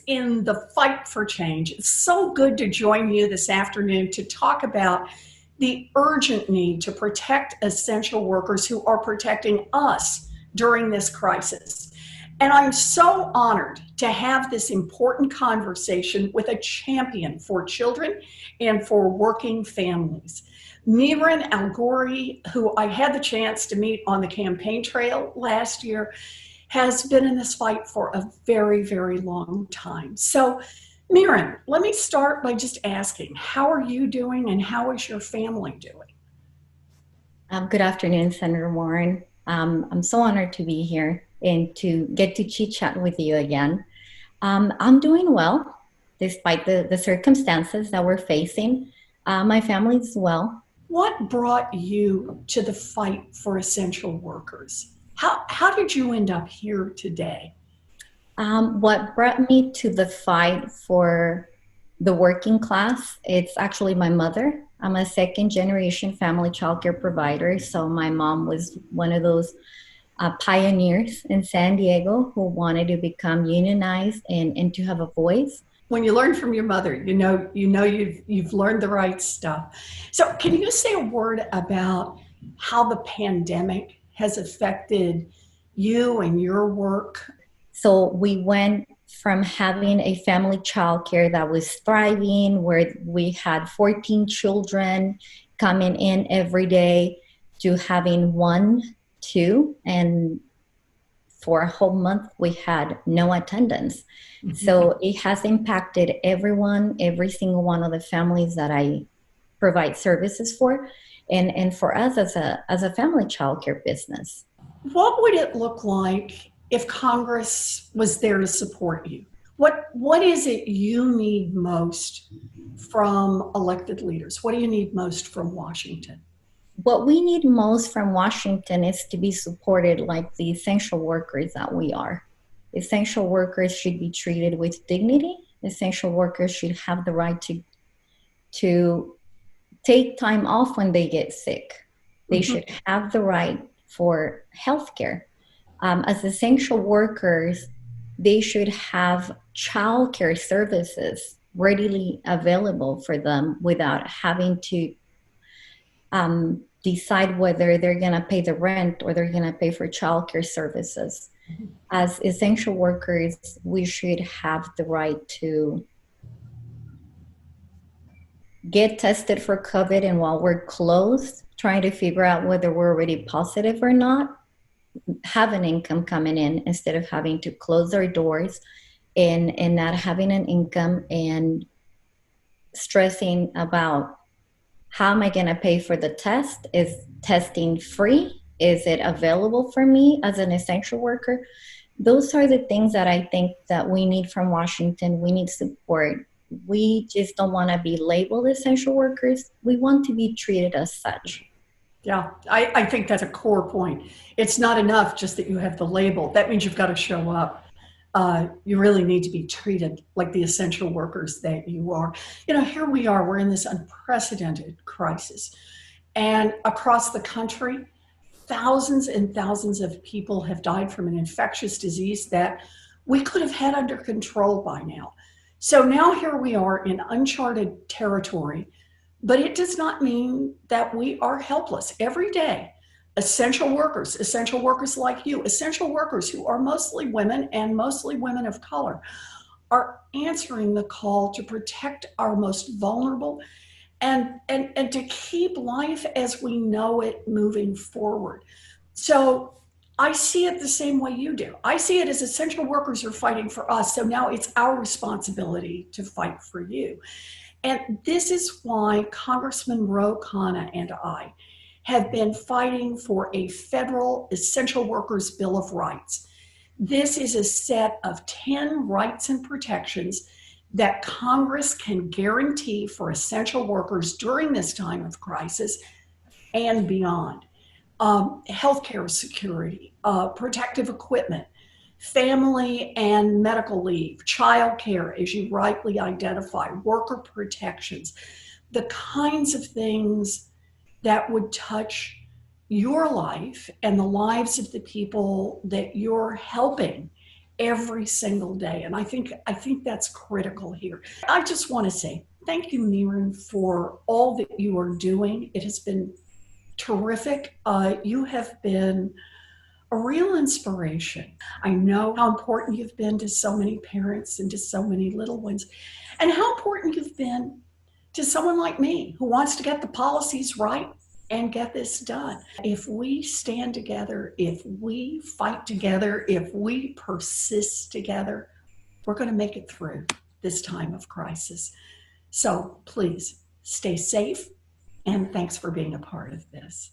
in the fight for change. It's so good to join you this afternoon to talk about the urgent need to protect essential workers who are protecting us during this crisis. And I'm so honored to have this important conversation with a champion for children and for working families. Miren Algorri, who I had the chance to meet on the campaign trail last year, has been in this fight for a very, very long time. So, Miren, let me start by just asking, how are you doing and how is your family doing? Good afternoon, Senator Warren. I'm so honored to be here and to get to chit chat with you again. I'm doing well despite the circumstances that we're facing. My family's well. What brought you to the fight for essential workers? How did you end up here today? What brought me to the fight for the working class, it's actually my mother. I'm a second generation family childcare provider. So my mom was one of those pioneers in San Diego who wanted to become unionized and to have a voice. When you learn from your mother, you've learned the right stuff. So, can you say a word about how the pandemic has affected you and your work? So we went from having a family childcare that was thriving, where we had 14 children coming in every day, to having one, two, and for a whole month we had no attendance. So it has impacted everyone, every single one of the families that I provide services for, and for us as a family childcare business. What would it look like if Congress was there to support you? What is it you need most from elected leaders? What do you need most from Washington? What we need most from Washington is to be supported like the essential workers that we are. Essential workers should be treated with dignity. Essential workers should have the right to take time off when they get sick. They should have the right for health care. As essential workers, they should have childcare services readily available for them without having to decide whether they're going to pay the rent or they're going to pay for childcare services. As essential workers, we should have the right to get tested for COVID, and while we're closed, trying to figure out whether we're already positive or not, have an income coming in instead of having to close our doors and not having an income and stressing about how am I going to pay for the test? Is testing free? Is it available for me as an essential worker? Those are the things that I think that we need from Washington. We need support. We just don't want to be labeled essential workers. We want to be treated as such. Yeah, I think that's a core point. It's not enough just that you have the label. That means you've got to show up. You really need to be treated like the essential workers that you are. Here we are, we're in this unprecedented crisis. And across the country, thousands and thousands of people have died from an infectious disease that we could have had under control by now. So now here we are in uncharted territory, but it does not mean that we are helpless. Every day, essential workers like you, essential workers who are mostly women and mostly women of color, are answering the call to protect our most vulnerable and to keep life as we know it moving forward. So I see it the same way you do. I see it as essential workers are fighting for us. So now it's our responsibility to fight for you. And this is why Congressman Ro Khanna and I have been fighting for a federal essential workers bill of rights. This is a set of 10 rights and protections that Congress can guarantee for essential workers during this time of crisis and beyond. Healthcare security, protective equipment, family and medical leave, child care, as you rightly identify, worker protections, the kinds of things that would touch your life and the lives of the people that you're helping every single day. And I think that's critical here. I just want to say thank you, Miren, for all that you are doing. It has been terrific. You have been a real inspiration. I know how important you've been to so many parents and to so many little ones, and how important you've been to someone like me who wants to get the policies right and get this done. If we stand together, if we fight together, if we persist together, we're going to make it through this time of crisis. So please stay safe, and thanks for being a part of this.